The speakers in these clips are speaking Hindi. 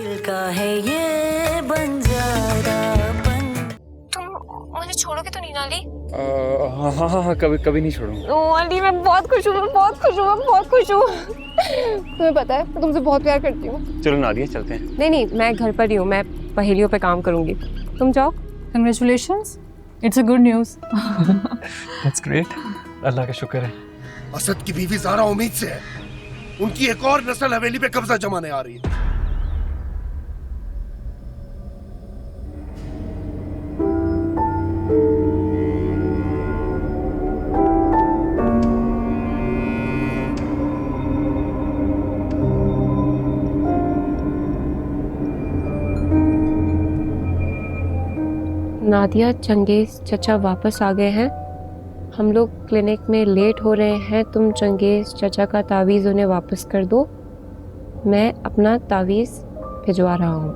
दिल का है ये बंजारापन। तुम मुझे छोड़ोगे तो नहीं नाली? हाँ हाँ हाँ हाँ, कभी कभी नहीं छोड़ूंगा। ओ अली, मैं बहुत खुश हूँ, मैं बहुत खुश हूँ, मैं बहुत खुश हूँ। तुम्हें पता है मैं तुमसे बहुत प्यार करती हूँ। चलो नादिया चलते हैं। नहीं नहीं, मैं घर पर ही हूँ, मैं पहेलियों पे काम करूंगी, तुम जाओ। Congratulations, it's a good news. That's great. अल्लाह का शुक्र है। असद की बीवी ज़ारा उम्मीद से है, उनकी एक और नस्ल हवेली पे कब्जा जमाने आ रही है। नादिया, चंगेज चचा वापस आ गए हैं। हम लोग क्लिनिक में लेट हो रहे हैं, तुम चंगेज चचा का तावीज़ उन्हें वापस कर दो। मैं अपना तावीज़ भिजवा रहा हूँ।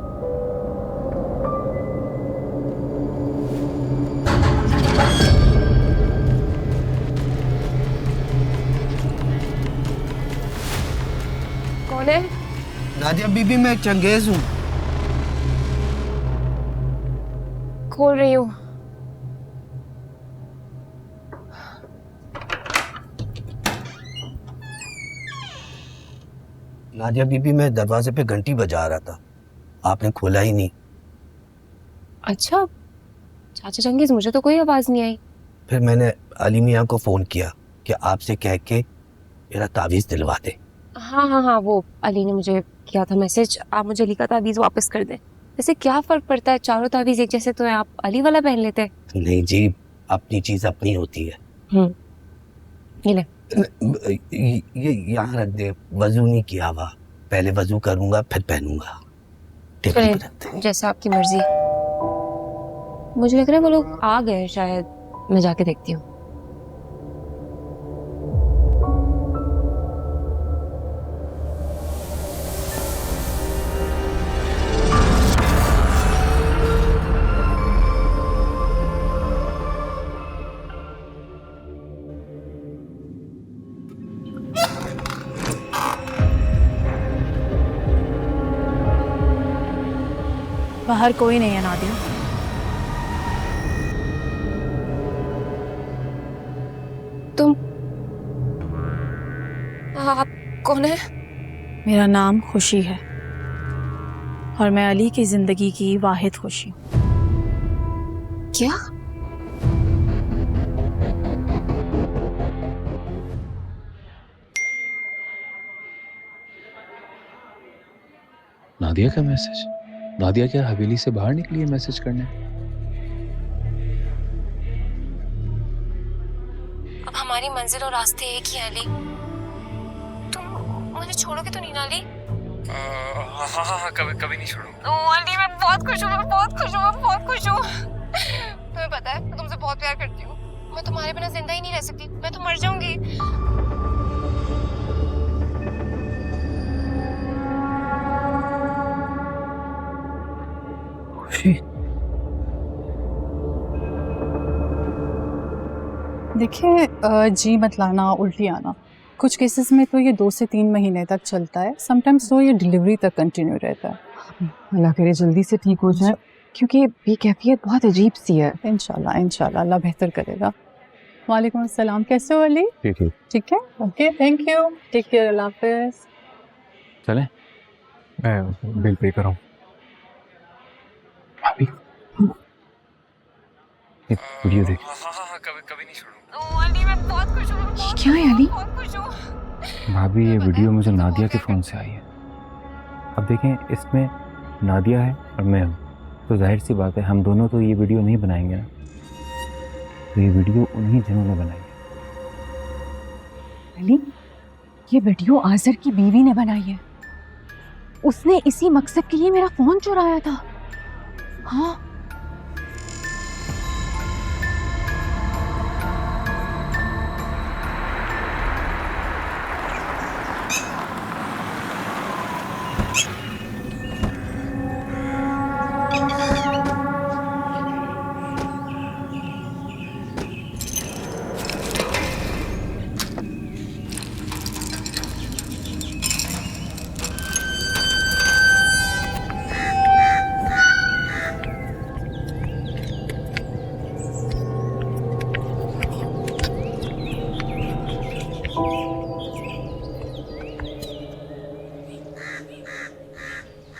कौन है? नादिया बीबी, मैं चंगेज हूँ। खोल रही हूँ। नादिया बीबी, मैं दरवाजे पे घंटी बजा रहा था, आपने खोला ही नहीं। अच्छा चाचा चंगेज, मुझे तो कोई आवाज़ नहीं आई। फिर मैंने अली मियाँ को फोन किया कि आपसे कह के मेरा तावीज़ दिलवा दे। हाँ हाँ हाँ, वो अली ने मुझे किया था मैसेज, आप मुझे अली का तावीज़ वापस कर दें। वैसे क्या फ़र्क पड़ता है, चारों तावीज़ एक जैसे तो है, आप अली वाला पहन लेते। नहीं जी, अपनी चीज़ अपनी होती है। ये ले। ये यहाँ रख दे, वजू नहीं किया हुआ, पहले वजू करूंगा फिर पहनूंगा। टेबल पे रख दे। जैसा आपकी मर्जी। मुझे लग रहा है वो लोग आ गए शायद, मैं जाके देखती हूँ। बाहर कोई नहीं है नादिया। तुम आप कौन है? मेरा नाम खुशी है और मैं अली की जिंदगी की वाहिद खुशी हूँ। क्या? नादिया का मैसेज? नादिया क्या हवेली से बाहर निकली है मैसेज करने? अब हमारी मंजिल और रास्ते एक ही हैं अली। तुम मुझे छोड़ोगे तो नहीं नाली? हाँ हाँ हाँ, कभी कभी नहीं छोड़ूंगा। ओ अली, मैं बहुत खुश हूँ, मैं बहुत खुश हूँ, मैं बहुत खुश हूँ। तुम्हें पता है मैं तुमसे बहुत प्यार करती हूँ। मैं तुम्हारे बिना जिंदा ही नहीं रह सकती, मैं तो मर जाऊंगी। खुशी, देखिए, जी मत लाना, उल्टी आना, कुछ केसेस में तो ये 2 से 3 महीने तक चलता है, समटाइम्स तो ये डिलीवरी तक कंटिन्यू रहता है। अल्लाह करे जल्दी से ठीक हो जाए, क्योंकि बेकैफियत बहुत अजीब सी है। इंशाल्लाह इंशाल्लाह अल्लाह बेहतर करेगा। वालेकुम अस्सलाम, कैसे हो अली? ठीक है। ठीक है, okay, thank you, take care, अल्लाह हाफिज़। चलें? मैं बिल पे कराऊं। भाभी, ये वीडियो देख। हाँ हाँ हाँ, कभी कभी नहीं छोड़ूंगा। ओ अली, मैं बहुत खुश हूँ, मैं बहुत क्या है अली? बहुत खुश हूँ। भाभी, ये वीडियो मुझे नादिया के फ़ोन से आई है। अब देखें, इसमें नादिया है और मैं हूँ, तो जाहिर सी बात है हम दोनों तो ये वीडियो नहीं बनाएंगे ना, तो ये वीडियो उन्हीं जनों ने बनाई है। अली, ये वीडियो आज़र की बीवी ने बनाई है। उसने इसी मकसद के लिए मेरा फोन चुराया था। हाँ,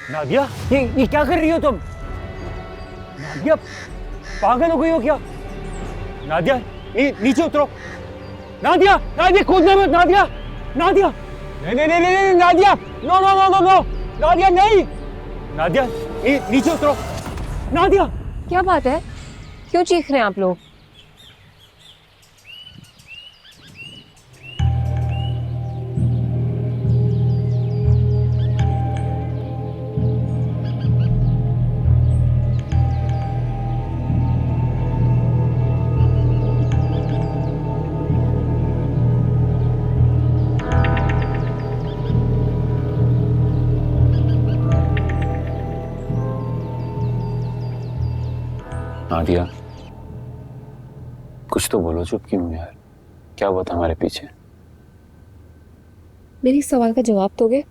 नादिया, ये क्या कर रही हो तुम? नादिया, पागल हो गई हो क्या? नादिया, नीचे उतरो। नादिया, नादिया कूदने मत। नादिया, नादिया, नहीं नहीं नहीं नहीं Nadia, no no no no no, Nadia नहीं। नादिया, नीचे उतरो। नादिया, क्या बात है, क्यों चीख रहे हैं आप लोग? नादिया, कुछ तो बोलो, चुप क्यों हो यार? क्या हुआ था हमारे पीछे? मेरी सवाल का जवाब दोगे?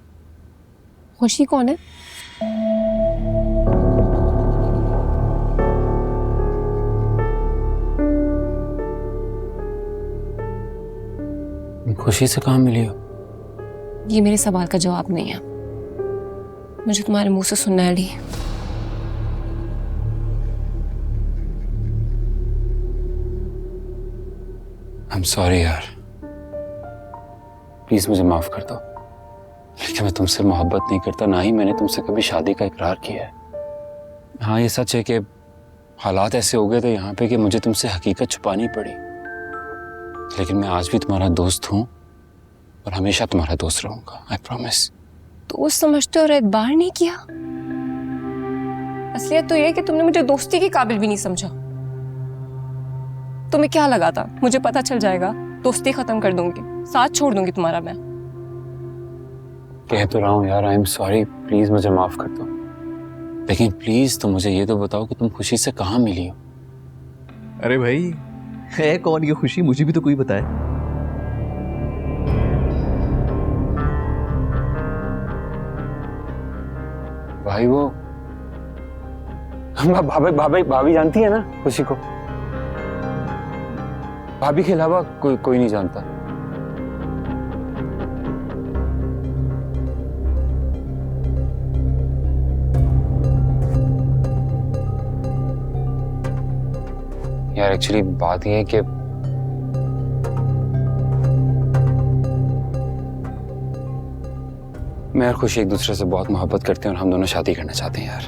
खुशी कौन है? खुशी से कहाँ मिली हो? ये मेरे सवाल का जवाब नहीं है, मुझे तुम्हारे मुंह से सुनना है अली। I'm sorry यार, प्लीज मुझे माफ कर दो। लेकिन मैं तुमसे मोहब्बत नहीं करता, ना ही मैंने तुमसे कभी शादी का इकरार किया है। हाँ, ये सच है कि हालात ऐसे हो गए थे यहाँ पे कि मुझे तुमसे हकीकत छुपानी पड़ी। लेकिन मैं आज भी तुम्हारा दोस्त हूँ और हमेशा तुम्हारा दोस्त रहूंगा, आई प्रॉमिस। दोस्त समझते और एतबार नहीं किया? असलियत तो ये है कि तुमने मुझे दोस्ती के काबिल भी नहीं समझा। तुम्हें क्या लगा था मुझे पता चल जाएगा, दोस्ती खत्म कर दूंगी, साथ छोड़ दूंगी तुम्हारा मैं? कह तो रहा हूँ यार, आई एम सॉरी, प्लीज मुझे माफ कर दो। लेकिन प्लीज तुम मुझे ये तो बताओ कि तुम खुशी से कहाँ मिली हो? अरे भाई, है कौन ये खुशी? मुझे भी तो कोई बताए। भाई वो भाभी जानती है ना खुशी को? भाभी के अलावा कोई नहीं जानता। यार एक्चुअली बात यह है कि मैं और खुशी एक दूसरे से बहुत मोहब्बत करते हैं और हम दोनों शादी करना चाहते हैं यार।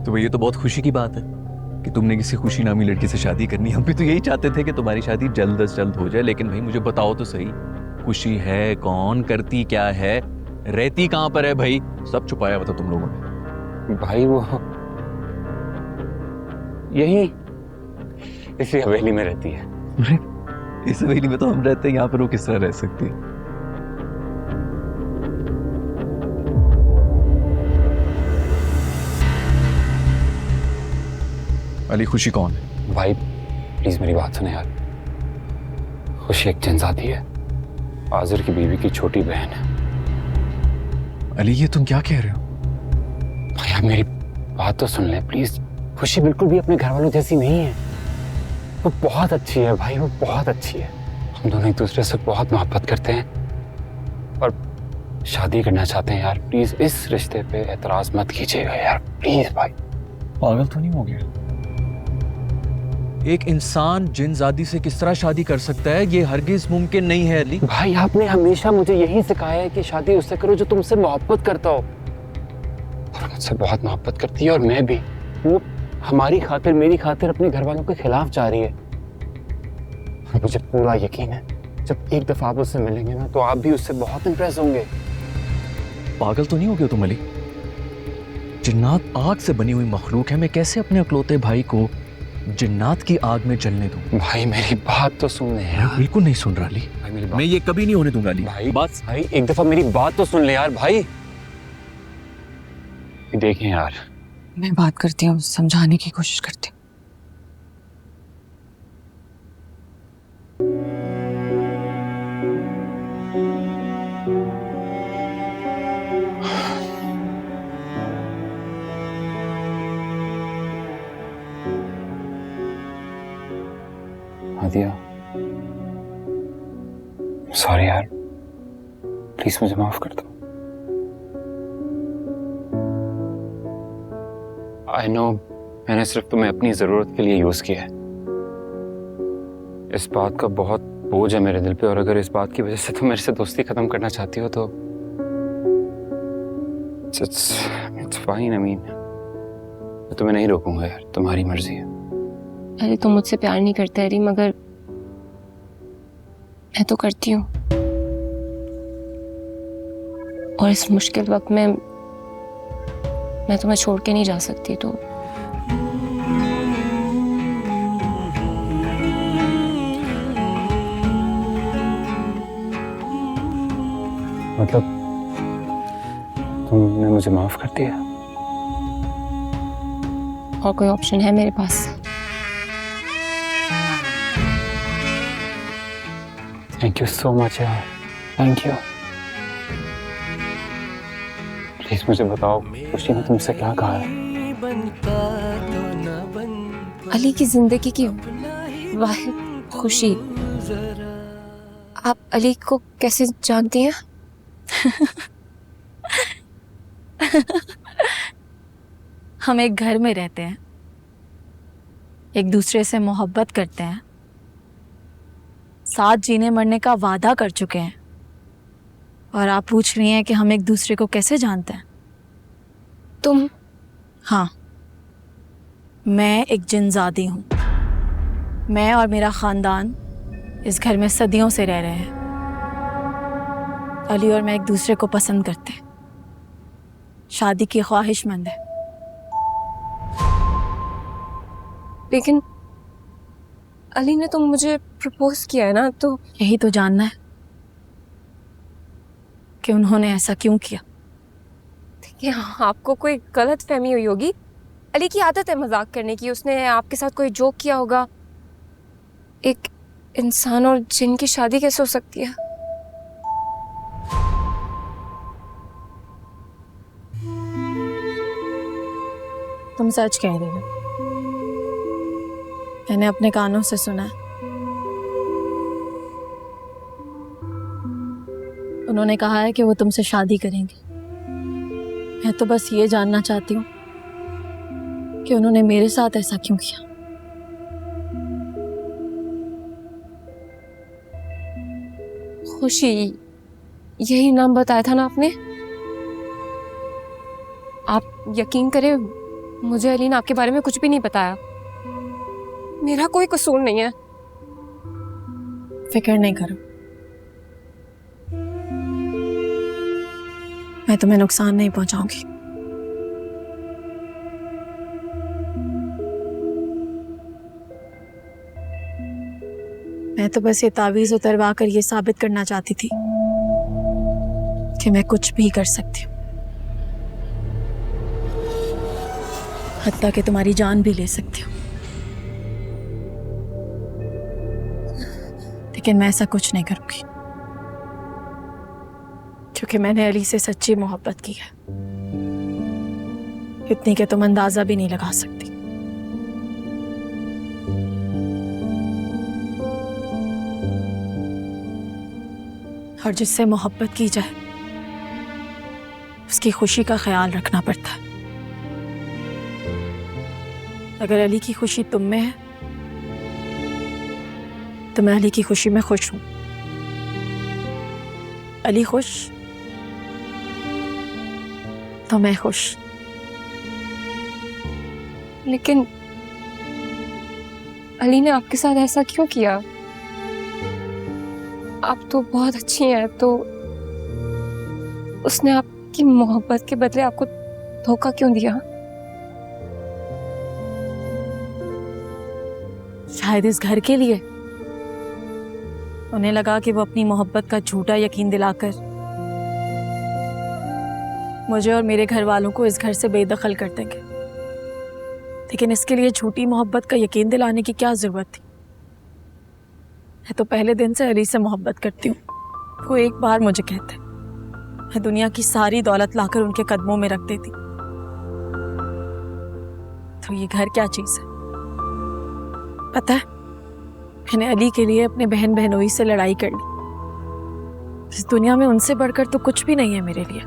तो भाई ये तो बहुत खुशी की बात है कि तुमने किसी खुशी नामी लड़की से शादी करनी। हम भी तो यही चाहते थे कि तुम्हारी शादी जल्द से जल्द हो जाए। लेकिन भाई मुझे बताओ तो सही, खुशी है कौन, करती क्या है, रहती कहाँ पर है? भाई सब छुपाया हुआ था तुम लोगों ने। भाई वो यही इसी हवेली में रहती है। इस हवेली में तो हम रहते हैं, यहाँ पर वो किस तरह रह सकती है? अली, खुशी कौन है? भाई प्लीज मेरी बात सुने यार, खुशी एक जनजाति है, आज़र की बीवी की छोटी बहन है। अली ये तुम क्या कह रहे हो? भाई आप मेरी बात तो सुन ले प्लीज। खुशी बिल्कुल भी अपने घर वालों जैसी नहीं है, वो बहुत अच्छी है भाई, वो बहुत अच्छी है। हम दोनों एक दूसरे से बहुत मोहब्बत करते हैं और शादी करना चाहते हैं यार। प्लीज इस रिश्ते पे एतराज मत कीजिएगा यार, प्लीज भाई। पागल तो नहीं हो गया? एक इंसान जिनजादी से किस तरह शादी कर सकता है? ये हरगिज मुमकिन नहीं है अली। भाई आपने हमेशा मुझे यही सिखाया है कि शादी उससे करो जो तुमसे मोहब्बत करता हो, और मुझसे बहुत मोहब्बत करती है। और मैं भी, वो हमारी खातिर, मेरी खातिर अपने घर वालों के खिलाफ जा रही है। और मुझे पूरा यकीन है जब एक दफा आप उससे मिलेंगे ना तो आप भी उससे बहुत इंप्रेस होंगे। पागल तो नहीं हो गया तुम अली? जिन्नात आग से बनी हुई मखलूक है, मैं कैसे अपने अकलौते भाई को जिन्नात की आग में जलने दूं? भाई मेरी बात तो सुन ले यार। बिल्कुल नहीं सुन रहा अली। भाई मेरी मैं ये कभी नहीं होने दूंगा अली। भाई बस भाई एक दफा मेरी बात तो सुन ले यार। भाई देखें यार, मैं बात करती हूँ, समझाने की कोशिश करती हूँ। नादिया सॉरी यार, प्लीज मुझे माफ कर दो। आई नो मैंने सिर्फ तुम्हें अपनी ज़रूरत के लिए यूज़ किया है। इस बात का बहुत बोझ है मेरे दिल पे, और अगर इस बात की वजह से तुम मेरे से दोस्ती ख़त्म करना चाहती हो तो it's fine। I mean, मैं तुम्हें नहीं रोकूंगा यार, तुम्हारी मर्जी है। अरे तुम मुझसे प्यार नहीं करते अली, मगर मैं तो करती हूँ। और इस मुश्किल वक्त में मैं तुम्हें छोड़ के नहीं जा सकती। तो मतलब तुमने मुझे माफ कर दिया? और कोई ऑप्शन है मेरे पास? थैंक यू सो मच यार, थैंक यू। प्लीज मुझे बताओ खुशी ने तुमसे क्या कहा है? अली की जिंदगी की वाहिद खुशी। आप अली को कैसे जानती हैं? हम एक घर में रहते हैं, एक दूसरे से मोहब्बत करते हैं, साथ जीने मरने का वादा कर चुके हैं, और आप पूछ रही हैं कि हम एक दूसरे को कैसे जानते हैं? तुम? हाँ, मैं एक जिनजादी हूँ। मैं और मेरा खानदान इस घर में सदियों से रह रहे हैं। अली और मैं एक दूसरे को पसंद करते हैं, शादी की ख्वाहिशमंद है। लेकिन अली ने तो मुझे प्रपोज किया है ना, तो यही तो जानना है कि उन्होंने ऐसा क्यों किया। देखिए, आपको कोई गलत फहमी हुई होगी। अली की आदत है मजाक करने की। उसने आपके साथ कोई जोक किया होगा। एक इंसान और जिन की शादी कैसे हो सकती है? तुम सच कह रही हो, मैंने अपने कानों से सुना है। उन्होंने कहा है कि वो तुमसे शादी करेंगे। मैं तो बस ये जानना चाहती हूँ कि उन्होंने मेरे साथ ऐसा क्यों किया। खुशी, यही नाम बताया था ना आपने? आप यकीन करें, मुझे अली ने आपके बारे में कुछ भी नहीं बताया। मेरा कोई कसूर नहीं है। फिक्र नहीं करो, मैं तुम्हें नुकसान नहीं पहुंचाऊंगी। मैं तो बस ये तावीज़ उतरवा कर ये साबित करना चाहती थी कि मैं कुछ भी कर सकती हूँ, हत्ता कि तुम्हारी जान भी ले सकती हूँ। लेकिन मैं ऐसा कुछ नहीं करूंगी, क्योंकि मैंने अली से सच्ची मोहब्बत की है, इतनी कि तुम अंदाजा भी नहीं लगा सकती। और जिससे मोहब्बत की जाए उसकी खुशी का ख्याल रखना पड़ता है। अगर अली की खुशी तुम में है तो मैं अली की खुशी में खुश हूं। अली खुश तो मैं खुश। लेकिन अली ने आपके साथ ऐसा क्यों किया? आप तो बहुत अच्छी हैं, तो उसने आपकी मोहब्बत के बदले आपको धोखा क्यों दिया? शायद इस घर के लिए। उन्हें लगा कि वो अपनी मोहब्बत का झूठा यकीन दिलाकर मुझे और मेरे घर वालों को इस घर से बेदखल कर देंगे। लेकिन इसके लिए झूठी मोहब्बत का यकीन दिलाने की क्या जरूरत थी? मैं तो पहले दिन से अली से मोहब्बत करती हूँ। वो एक बार मुझे कहते, मैं दुनिया की सारी दौलत लाकर उनके कदमों में रख देती। तो ये घर क्या चीज है? पता है, मैंने अली के लिए अपने बहन बहनोई से लड़ाई कर ली। इस दुनिया में उनसे बढ़कर तो कुछ भी नहीं है मेरे लिए।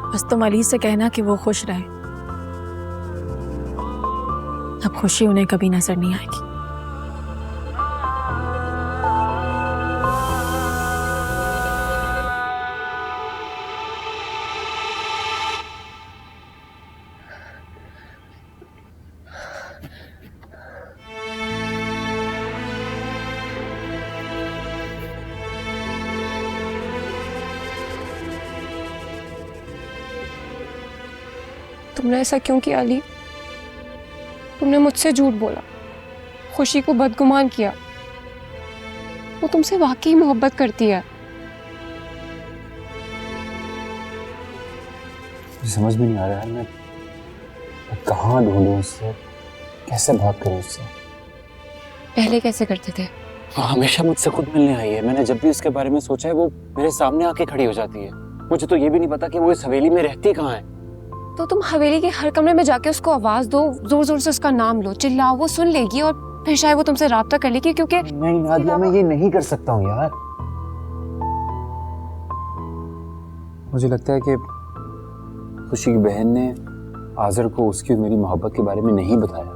बस तुम अली से कहना कि वो खुश रहे, अब खुशी उन्हें कभी नजर नहीं आएगी। तुमने ऐसा क्यों किया अली? तुमने मुझसे झूठ बोला, खुशी को बदगुमान किया। वो तुमसे वाकई मोहब्बत करती है। मुझे समझ भी नहीं आ रहा है मैं कहाँ ढूंढूं उससे, कैसे बात करूं उससे। पहले कैसे करते थे? वो हमेशा मुझसे खुद मिलने आई है। मैंने जब भी उसके बारे में सोचा है वो मेरे सामने आके खड़ी हो जाती है। मुझे तो ये भी नहीं पता कि वो इस हवेली में रहती कहाँ है। तो तुम हवेली के हर कमरे में जाके उसको आवाज दो, जोर जोर से उसका नाम लो, चिल्लाओ, वो सुन लेगी और फिर शायद वो तुमसे राब्ता कर लेगी। क्योंकि नहीं नादिया, मैं ये नहीं कर सकता हूँ यार। मुझे लगता है कि खुशी की बहन ने आज़र को उसकी और मेरी मोहब्बत के बारे में नहीं बताया।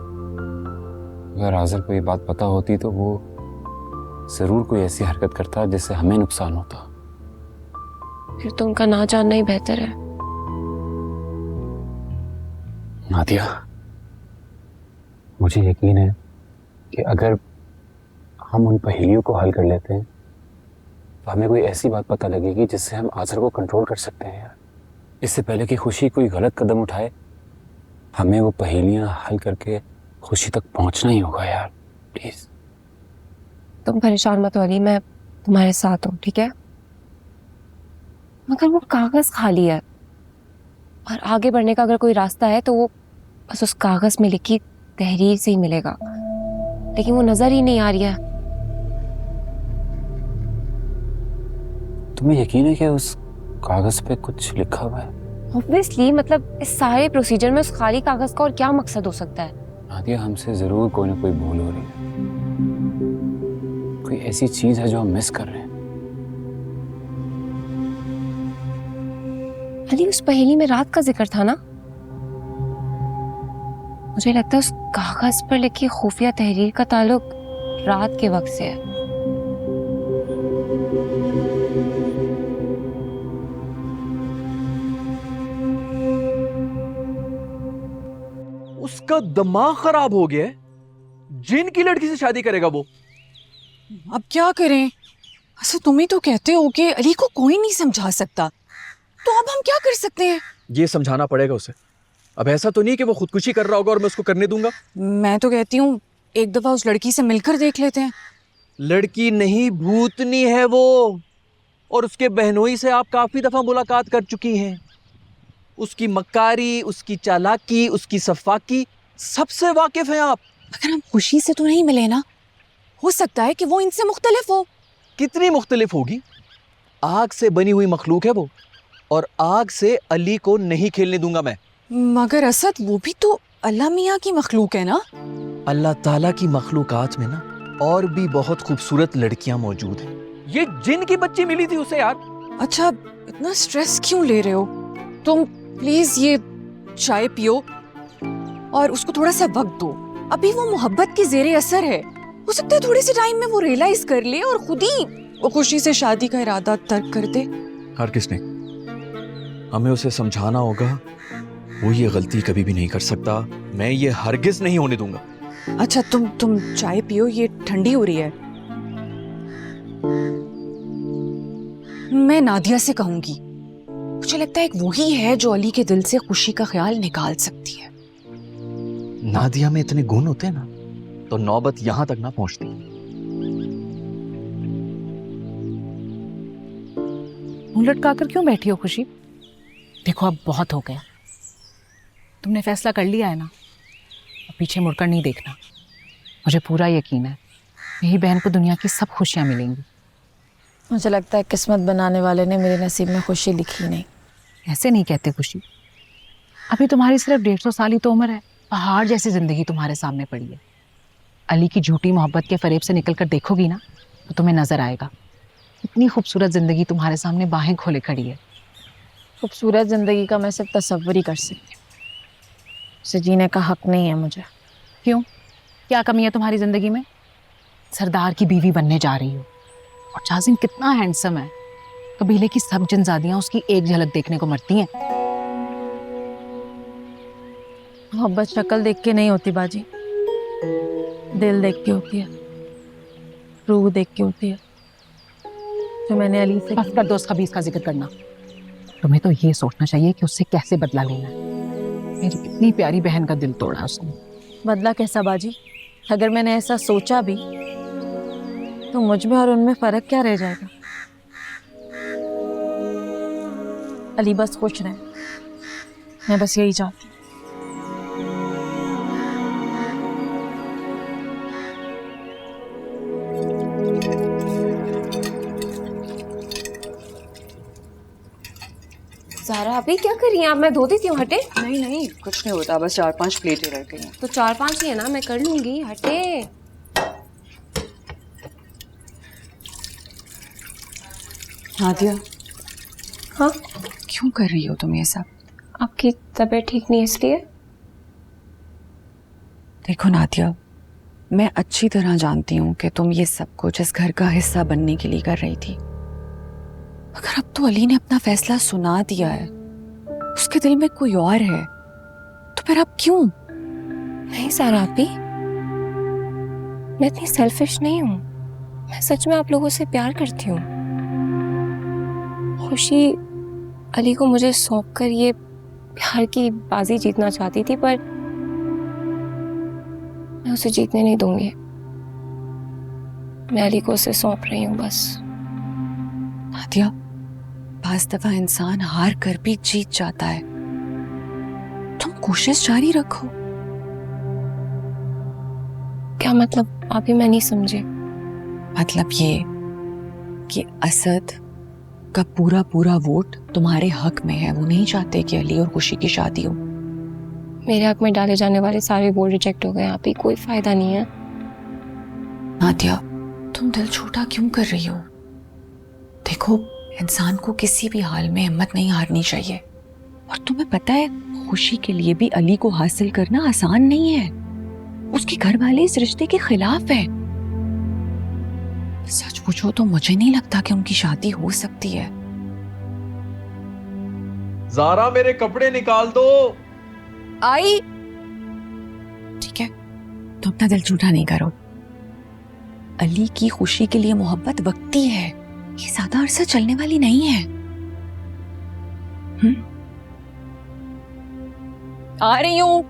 अगर आज़र को ये बात पता होती तो वो जरूर कोई ऐसी हरकत करता जिससे हमें नुकसान होता। फिर तो उनका ना जानना ही बेहतर है। नादिया, मुझे यकीन है कि अगर हम उन पहेलियों को हल कर लेते हैं तो हमें कोई ऐसी बात पता लगेगी जिससे हम आज़र को कंट्रोल कर सकते हैं यार। इससे पहले कि खुशी कोई गलत कदम उठाए, हमें वो पहेलियां हल करके खुशी तक पहुंचना ही होगा यार, प्लीज। तुम परेशान मत हो अली, मैं तुम्हारे साथ हूँ, ठीक है? मगर वो कागज खाली है और आगे बढ़ने का अगर कोई रास्ता है तो वो बस उस कागज में लिखी तहरीर से ही मिलेगा, लेकिन वो नजर ही नहीं आ रही है। तुम्हें यकीन है कि उस कागज पे कुछ लिखा हुआ है? ऑब्वियसली, मतलब इस सारे प्रोसीजर में उस खाली कागज का और क्या मकसद हो सकता है? नादिया, हमसे जरूर कोई ना कोई भूल हो रही है, कोई ऐसी चीज है जो हम मिस कर रहे हैं। अली, उस पहेली में रात का जिक्र था ना? मुझे लगता है उस कागज पर लिखी खुफिया तहरीर का ताल्लुक रात के वक्त से है। उसका दिमाग खराब हो गया है। जिन की लड़की से शादी करेगा वो। अब क्या करें? अच्छा, तुम ही तो कहते हो कि अली को कोई नहीं समझा सकता, तो अब हम क्या कर सकते हैं? ये समझाना पड़ेगा उसे। अब ऐसा तो नहीं कि वो खुदकुशी कर रहा होगा और मैं उसको करने दूंगा। मैं तो कहती हूँ एक दफा उस लड़की से मिलकर देख लेते हैं। लड़की नहीं, भूतनी है वो। और उसके बहनोई से आप काफी दफा मुलाकात कर चुकी हैं। उसकी मक्कारी, उसकी चालाकी, उसकी सफाकी, सबसे वाकिफ हैं आप। अगर हम खुशी से तो नहीं मिले ना, हो सकता है कि वो इनसे मुख्तलिफ हो। कितनी मुख्तलिफ होगी? आग से बनी हुई मखलूक है वो, और आग से अली को नहीं खेलने दूंगा मैं। मगर असद, वो भी तो अल्लाह मियाँ की मखलूक है ना? अल्लाह ताला की मखलूकात में ना और भी बहुत खूबसूरत लड़कियां मौजूद हैं। ये जिन की बच्ची मिली थी उसे यार। अच्छा, इतना स्ट्रेस क्यों ले रहे हो? तुम प्लीज ये चाय पियो और उसको थोड़ा सा वक्त दो। अभी वो मोहब्बत के जेरे असर है। हो सकता है थोड़े से टाइम में वो रियलाइज कर ले और खुद ही वो खुशी से शादी का इरादा तर्क कर दे। हरगिज़ नहीं, हमें उसे समझाना होगा। वो ये गलती कभी भी नहीं कर सकता। मैं ये हरगिज़ नहीं होने दूंगा। अच्छा, तुम चाय पियो, ये ठंडी हो रही है। मैं नादिया से कहूंगी। मुझे लगता है एक वही है जो अली के दिल से खुशी का ख्याल निकाल सकती है। नादिया में इतने गुण होते हैं ना, तो नौबत यहां तक ना पहुंचती। मुंह लटकाकर क्यों बैठी हो खुशी? देखो, अब बहुत हो गया। तुमने फैसला कर लिया है ना, अब पीछे मुड़कर नहीं देखना। मुझे पूरा यकीन है यही बहन को दुनिया की सब खुशियां मिलेंगी। मुझे लगता है किस्मत बनाने वाले ने मेरे नसीब में खुशी लिखी नहीं। ऐसे नहीं कहते खुशी, अभी तुम्हारी सिर्फ 150 साल ही तो उम्र है। पहाड़ जैसी जिंदगी तुम्हारे सामने पड़ी है। अली की झूठी मोहब्बत के फरेब से निकल कर देखोगी ना तो तुम्हें नजर आएगा इतनी खूबसूरत जिंदगी तुम्हारे सामने बाहें खोले खड़ी है। खूबसूरत जिंदगी का मैं सिर्फ तसव्वुर ही कर सकती हूँ, उसे जीने का हक नहीं है मुझे। क्यों? क्या कमी है तुम्हारी जिंदगी में? सरदार की बीवी बनने जा रही हो और जाजिम कितना हैंडसम है, कबीले की सब जनजादियां उसकी एक झलक देखने को मरती हैं। मोहब्बत शक्ल देख के नहीं होती बाजी, दिल देख के होती है, रूह देख के होती है, जो मैंने अली से बस कर दो उस खबीस का जिक्र करना। तुम्हें तो ये सोचना चाहिए कि उससे कैसे बदला लेना है। मेरी कितनी प्यारी बहन का दिल तोड़ा उसने। बदला कैसा बाजी? अगर मैंने ऐसा सोचा भी तो मुझ में और उनमें फर्क क्या रह जाएगा? अली बस खुश रहे, मैं बस यही चाहती हूँ। ज़ारा अभी क्या कर रही हैं आप? मैं धो देती हूँ, हटे। नहीं नहीं कुछ नहीं होता, बस 4-5 प्लेटें रह गई हैं। तो 4-5 ही है ना, मैं कर लूंगी, हटे। नादिया, हाँ क्यों कर रही हो तुम ये सब? आपकी तबीयत ठीक नहीं है इसलिए। देखो नादिया, मैं अच्छी तरह जानती हूँ कि तुम ये सब कुछ इस घर का हिस्सा बनने के लिए कर रही थी। अगर अब तो अली ने अपना फैसला सुना दिया है, उसके दिल में कोई और है, तो फिर अब क्यों? नहीं ज़ारा आपी, मैं इतनी सेल्फिश नहीं हूँ। मैं सच में आप लोगों से प्यार करती हूँ। खुशी अली को मुझे सौंप कर ये प्यार की बाजी जीतना चाहती थी, पर मैं उसे जीतने नहीं दूंगी। मैं अली को उसे सौंप रही हूँ बस। नादिया, बाज़ दफा इंसान हार कर भी जीत जाता है। तुम कोशिश जारी रखो। क्या मतलब? आप ही मैं नहीं समझे। मतलब ये कि असद का पूरा पूरा वोट तुम्हारे हक में है। वो नहीं चाहते कि अली और खुशी की शादी हो। मेरे हक में डाले जाने वाले सारे वोट रिजेक्ट हो गए। आप ही कोई फायदा नहीं है। नादिया, तुम दिल छोटा क्यों कर रही हो? देखो, इंसान को किसी भी हाल में हिम्मत नहीं हारनी चाहिए। और तुम्हें पता है, खुशी के लिए भी अली को हासिल करना आसान नहीं है। उसके घर वाले इस रिश्ते के खिलाफ है। सच पूछो तो मुझे नहीं लगता कि उनकी शादी हो सकती है। ज़ारा, मेरे कपड़े निकाल दो। आई। ठीक है, तो अपना दिल झूठा नहीं करो। अली की खुशी के लिए मोहब्बत वक्ती है, ये ज्यादा अरसा चलने वाली नहीं है। आ रही हूं।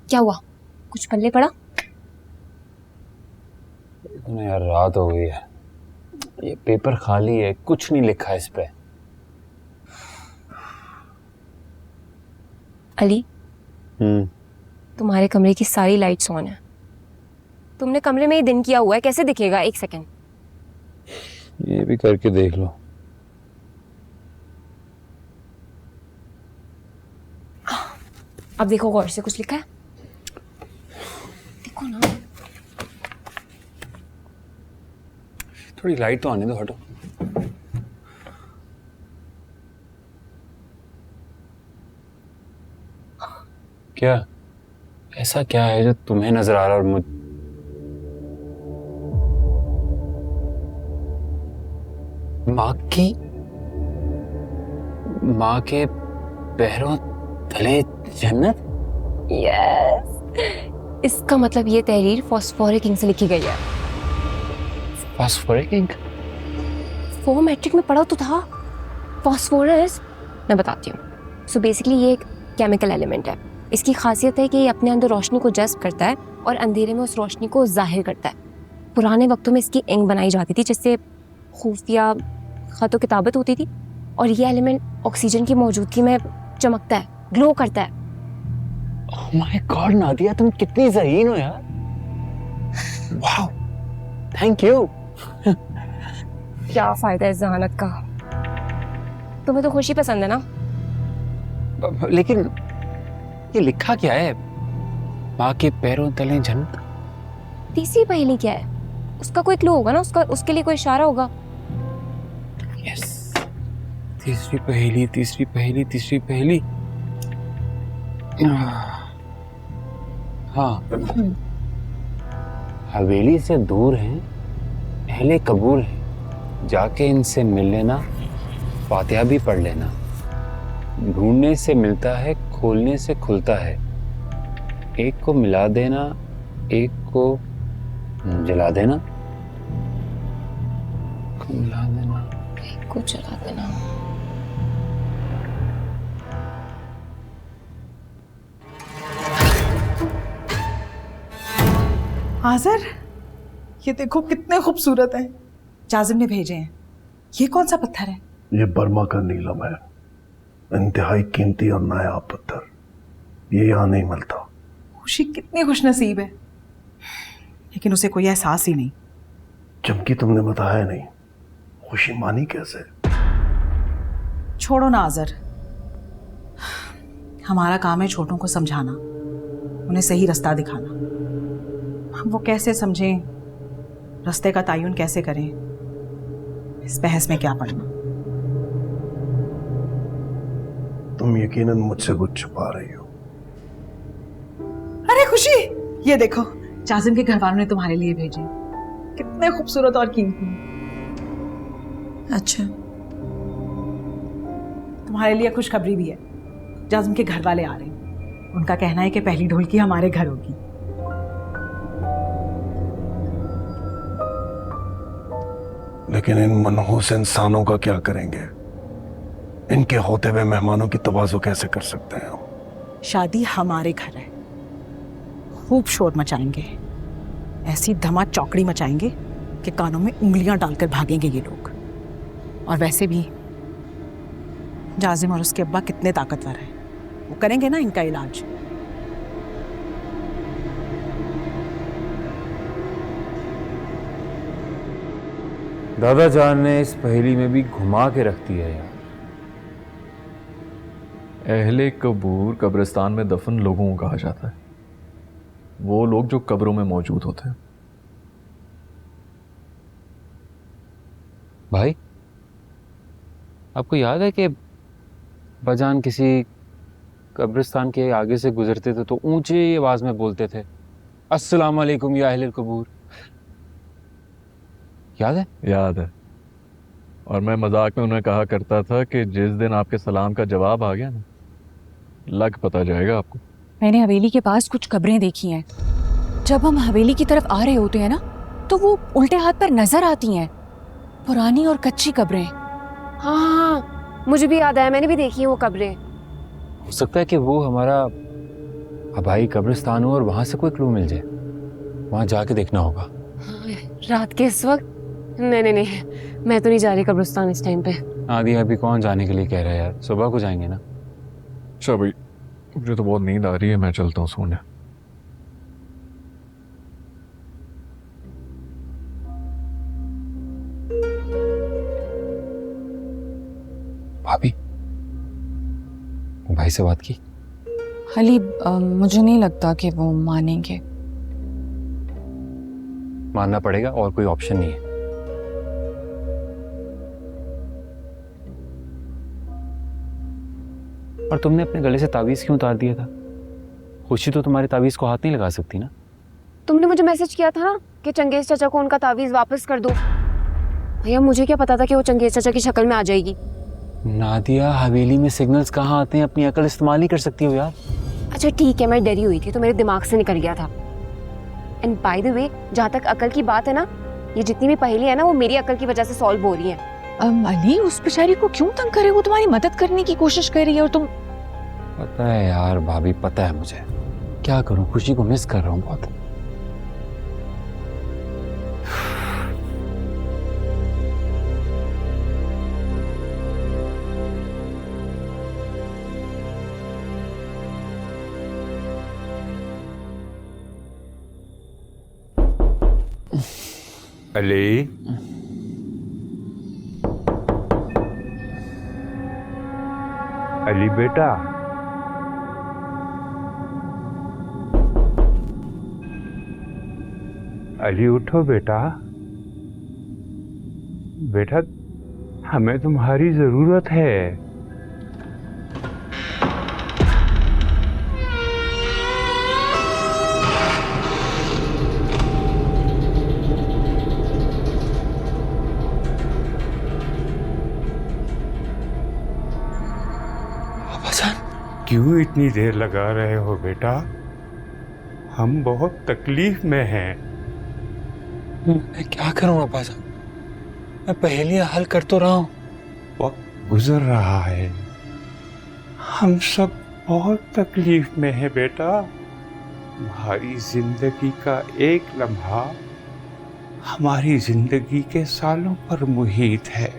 क्या हुआ? कुछ पल्ले पड़ा? ना यार, रात हो गई है, ये पेपर खाली है, कुछ नहीं लिखा है इस पे। अली, तुम्हारे कमरे की सारी लाइट्स ऑन है। तुमने कमरे में ही दिन किया हुआ है, कैसे दिखेगा? एक सेकंड, ये भी करके देख लो। अब देखो गौर से, कुछ लिखा है? देखो ना। थोड़ी लाइट तो आने दो, हटो। क्या ऐसा क्या है जो तुम्हें नजर आ रहा और मुझ माँ के पैरों तले जन्नत? यस, इसका मतलब ये तहरीर फॉस्फोरिक इंक से लिखी गई है। Phosphoric ink? वो मैट्रिक में पढ़ा तो था। फॉस्फोरस, मैं बताती हूँ। सो बेसिकली ये एक केमिकल एलिमेंट है। इसकी खासियत है कि ये अपने अंदर रोशनी को जज्ब करता है और अंधेरे में उस रोशनी को जाहिर करता है। पुराने वक्तों में इसकी इंक बनाई जाती थी जिससे खुफिया ख़त किताबत होती थी, और ये एलिमेंट ऑक्सीजन की मौजूदगी में चमकता है, ग्लो करता है। ओह माय गॉड नादिया, तुम कितनी ज़हीन हो यार। Wow, thank you. क्या फ़ायदा है जहानत का, तुम्हें तो खुशी पसंद है ना। लेकिन ये लिखा क्या है? माँ के पैरों तले जन्नत। तीसरी पहेली क्या है? उसका कोई क्लू होगा ना, उसके लिए कोई इशारा होगा। यस, तीसरी पहेली, तीसरी पहेली, तीसरी पहेली। हाँ, हवेली से दूर हैं, अहले कबूल हैं, जाके इनसे मिल लेना, फातिहा भी पढ़ लेना। ढूंढने से मिलता है, खोलने से खुलता है, एक को मिला देना, एक को जला देना, मिला देना, एक को जला देना। हाजिर, ये देखो कितने खूबसूरत हैं। जाजिम ने भेजे हैं। ये कौन सा पत्थर है? ये बर्मा का नीलम है, इंतहाई कीमती और नायाब पत्थर। ये यहाँ नहीं मिलता। खुशी कितनी खुशनसीब है, लेकिन उसे कोई एहसास ही नहीं। जबकि तुमने बताया नहीं, खुशी मानी कैसे? छोड़ो ना आजर, हमारा काम है छोटों को समझाना, उन्हें सही रास्ता दिखाना। हम वो कैसे समझें, रास्ते का तयन कैसे करें, इस बहस में क्या पड़ना। तुम यकीनन मुझसे कुछ छुपा रही हो। अरे खुशी, ये देखो जाजिम के घर वालों ने तुम्हारे लिए भेजे, कितने खूबसूरत और कीमती। अच्छा, तुम्हारे लिए खुशखबरी भी है। जाजिम के घर वाले आ रहे हैं। उनका कहना है कि पहली ढोलकी हमारे घर होगी। लेकिन इन मनहूस इंसानों का क्या करेंगे? इनके होते हुए मेहमानों की तवाज़ो कैसे कर सकते हैं हम? शादी हमारे घर है, खूब शोर मचाएंगे, ऐसी धमा चौकड़ी मचाएंगे कि कानों में उंगलियां डालकर भागेंगे ये लोग। और वैसे भी जाजिम और उसके अब्बा कितने ताकतवर हैं, वो करेंगे ना इनका इलाज। दादा जान ने इस पहेली में भी घुमा के रख दिया है यार। अहले कबूर कब्रिस्तान में दफन लोगों को कहा जाता है, वो लोग जो कब्रों में मौजूद होते हैं। भाई, आपको याद है कि बजान किसी कब्रिस्तान के आगे से गुजरते थे तो ऊंची आवाज में बोलते थे, अस्सलाम वालेकुम या अहले कबूर। याद है? याद है। और मैं मजाक में उन्हें कहा करता था कि जिस दिन आपके सलाम का जवाब आ गया ना, लग पता जाएगा आपको। मैंने हवेली के पास कुछ कब्रें देखी हैं। जब हम हवेली की तरफ आ रहे होते हैं ना, तो वो उल्टे हाथ पर नजर आती हैं, पुरानी और कच्ची कब्रें। हाँ, मुझे भी याद आया, मैंने भी देखी है वो कब्रें। हो सकता है कि वो हमारा आबाई कब्रिस्तान हो और वहां से कोई क्लू मिल जाए। वहां जाके देखना होगा। रात के इस वक्त? नहीं, मैं तो नहीं जा रही कब्रिस्तान इस टाइम पे। आदि अभी कौन जाने के लिए कह रहा है यार, सुबह को जाएंगे ना। अच्छा भाई, मुझे तो बहुत नींद आ रही है, मैं चलता हूँ सोने। भाभी, भाई से बात की? अली, मुझे नहीं लगता कि वो मानेंगे। मानना पड़ेगा, और कोई ऑप्शन नहीं है। और तुमने अपने गले से तावीज क्यों उतार दिया था? खुशी तो तुम्हारे तावीज को हाथ नहीं लगा सकती ना। तुमने मुझे मैसेज किया था ना कि चंगेज चाचा को उनका तावीज वापस कर दो। भैया, मुझे क्या पता था कि वो चंगेज चाचा की शक्ल में आ जाएगी। नादिया, हवेली में सिग्नल्स कहाँ आते हैं? अपनी अकल इस्तेमाल ही कर सकती हो यार। अच्छा ठीक है, मैं डरी हुई थी तो मेरे दिमाग से निकल गया था। एंड बाय द वे, जहाँ तक अकल की बात है ना, ये जितनी भी पहेली है ना, वो मेरी अकल की वजह से सॉल्व हो रही है। अली, उस बेचारी को क्यों तंग करे? वो तुम्हारी मदद करने की कोशिश कर रही है और तुम। पता है यार भाभी, पता है मुझे। क्या करूं, खुशी को मिस कर रहा हूँ बहुत। अली, अली बेटा, अली उठो बेटा। बेटा, हमें तुम्हारी जरूरत है। क्यों इतनी देर लगा रहे हो बेटा? हम बहुत तकलीफ में हैं। मैं क्या करूं अब्बा जान? मैं पहेलियां हल कर तो रहा हूं। वक्त गुजर रहा है, हम सब बहुत तकलीफ में हैं बेटा। हमारी जिंदगी का एक लम्हा हमारी जिंदगी के सालों पर मुहित है।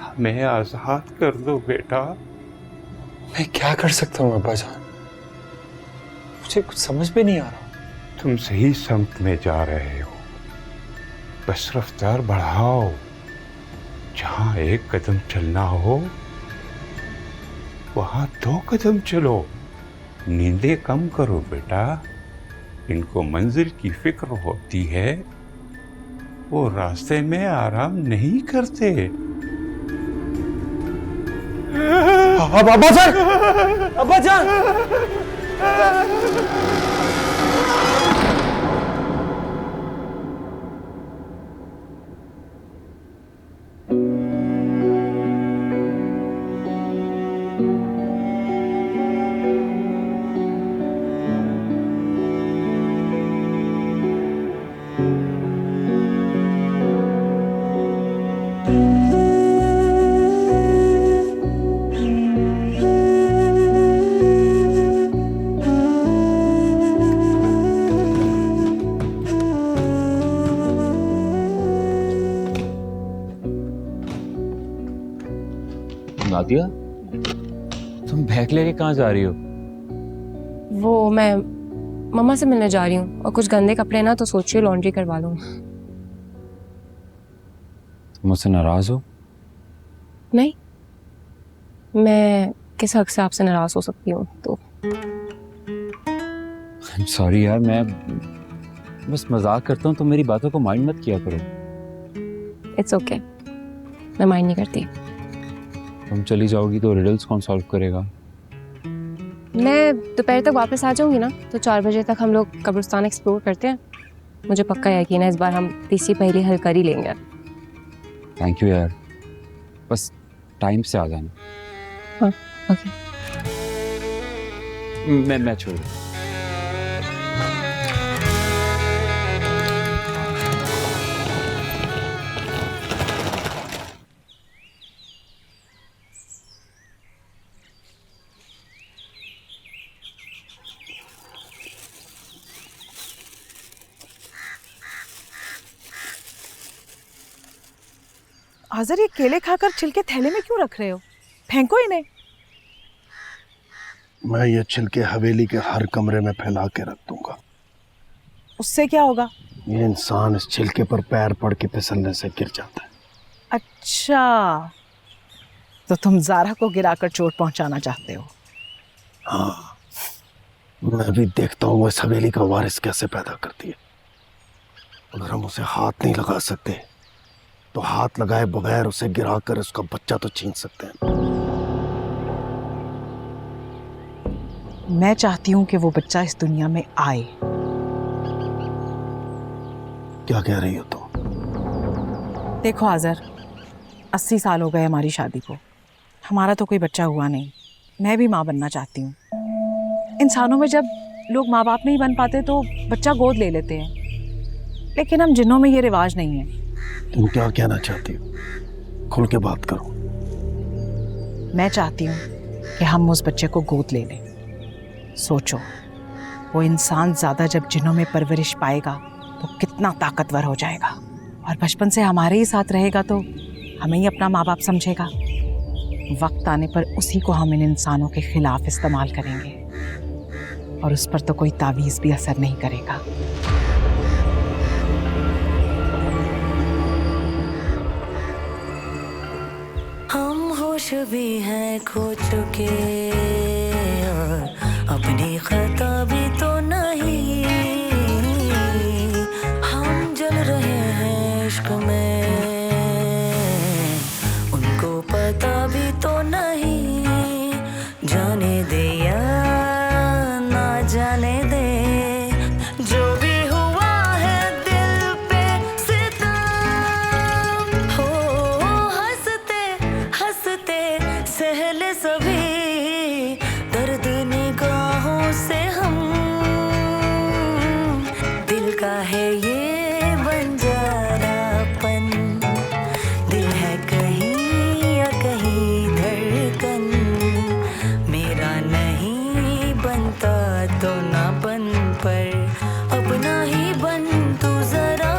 हमें आजाद कर दो बेटा। मैं क्या कर सकता हूँ अब्बा जान? मुझे कुछ समझ में नहीं आ रहा। तुम सही समत में जा रहे हो, बस रफ्तार बढ़ाओ। जहां एक कदम चलना हो वहां 2 कदम चलो। नींदें कम करो बेटा। इनको मंजिल की फिक्र होती है, वो रास्ते में आराम नहीं करते। अब्बा जान! अब्बा जान! नादिया, तुम बैग लेके कहाँ जा रही हो? वो मैं मम्मा से मिलने जा रही हूँ और कुछ गंदे कपड़े ना, तो सोचिए लॉन्ड्री करवा लूँ। तुम मुझसे नाराज हो? नहीं, मैं किस हक से आपसे नाराज हो सकती हूँ? तो सॉरी यार, मैं बस मजाक करता हूँ, तो मेरी बातों को माइंड मत किया करो। इट्स ओके, मैं माइंड नहीं करती। तुम चली जाओगी तो रिडल्स कौन सॉल्व करेगा? मैं दोपहर तक वापस आ जाऊंगी ना, तो 4 बजे तक हम लोग कब्रिस्तान एक्सप्लोर करते हैं। मुझे पक्का यकीन है इस बार हम तीसरी पहेली हल कर ही लेंगे। थैंक यू यार, बस टाइम से आ जाना। हाँ, ओके। मैं छोड़ दूँ। आज़र, ये केले खाकर छिलके थैले में क्यों रख रहे हो? फेंको इन्हें। मैं ये छिलके हवेली के हर कमरे में फैला के रख दूंगा। उससे क्या होगा? ये इंसान इस छिलके पर पैर पड़ के फिसलने से गिर जाता है। अच्छा, तो तुम ज़ारा को गिराकर चोट पहुंचाना चाहते हो? हाँ, मैं भी देखता हूँ इस हवेली का वारिस कैसे पैदा करती है। अगर हम उसे हाथ नहीं लगा सकते तो हाथ लगाए बगैर उसे गिराकर उसका बच्चा तो छीन सकते हैं। मैं चाहती हूँ कि वो बच्चा इस दुनिया में आए। क्या कह रही हो तुम? देखो आज़र, 80 साल हो गए हमारी शादी को, हमारा तो कोई बच्चा हुआ नहीं। मैं भी माँ बनना चाहती हूँ। इंसानों में जब लोग माँ बाप नहीं बन पाते तो बच्चा गोद ले लेते हैं, लेकिन हम जिन्नों में ये रिवाज नहीं है। तुम क्या कहना चाहती हो? खुल के बात करो। मैं चाहती हूँ कि हम उस बच्चे को गोद ले लें। सोचो, वो इंसान ज़्यादा जब जिन्नों में परवरिश पाएगा तो कितना ताकतवर हो जाएगा, और बचपन से हमारे ही साथ रहेगा तो हमें ही अपना माँ बाप समझेगा। वक्त आने पर उसी को हम इन इंसानों के खिलाफ इस्तेमाल करेंगे, और उस पर तो कोई तावीज़ भी असर नहीं करेगा। भी हैं खो चुके और अपनी खता भी तो नहीं। हम जल रहे हैं इश्क में, उनको पता भी तो नहीं। जाने दे या ना जाने दे, जो भी हुआ है दिल पे सितम हो। हंसते हंसते सहले सभी दर्द निगाहों से हम। दिल का है ये बंजारापन, दिल है कहीं या कहीं धड़कन। मेरा नहीं बनता तो ना बन, पर अपना ही बन तू जरा।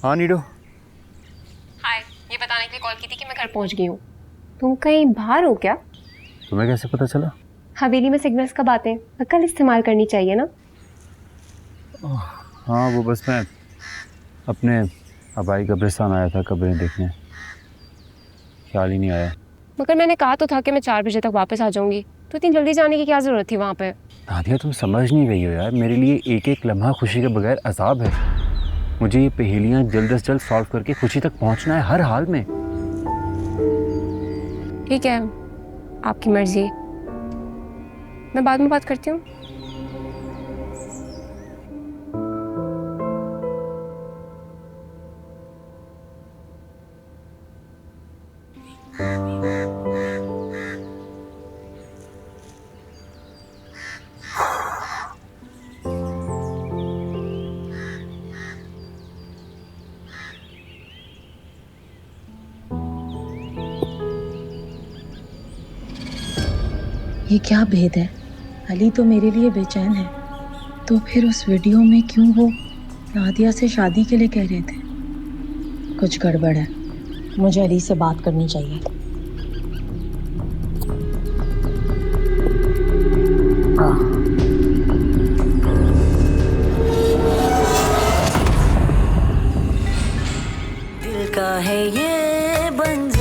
हाँ नीडो, हाय, ये बताने के लिए कॉल की थी कि मैं घर पहुंच गई हूँ। तुम कहीं बाहर हो क्या? तुम्हें कैसे पता चला? हवेली में सिग्नल्स कब आते हैं? अक्ल इस्तेमाल करनी चाहिए ना। हाँ वो बस मैं अपने आबाई कब्रिस्तान आया था कब्रें देखने, ख्याल ही नहीं आया। मगर मैंने कहा तो था कि मैं 4 बजे तक वापस आ जाऊंगी, तो इतनी जल्दी जाने की क्या ज़रूरत थी वहाँ पे? नादिया तुम समझ नहीं रही हो यार, मेरे लिए एक एक लम्हा खुशी के बगैर अजाब है। मुझे ये पहेलियाँ जल्द से जल्द सॉल्व करके खुशी तक पहुँचना है हर हाल में। ठीक है, आपकी मर्जी, मैं बाद में बात करती हूँ। ये क्या भेद है? अली तो मेरे लिए बेचैन है, तो फिर उस वीडियो में क्यों वो नादिया से शादी के लिए कह रहे थे? कुछ गड़बड़ है, मुझे अली से बात करनी चाहिए। दिल का है ये बंजारा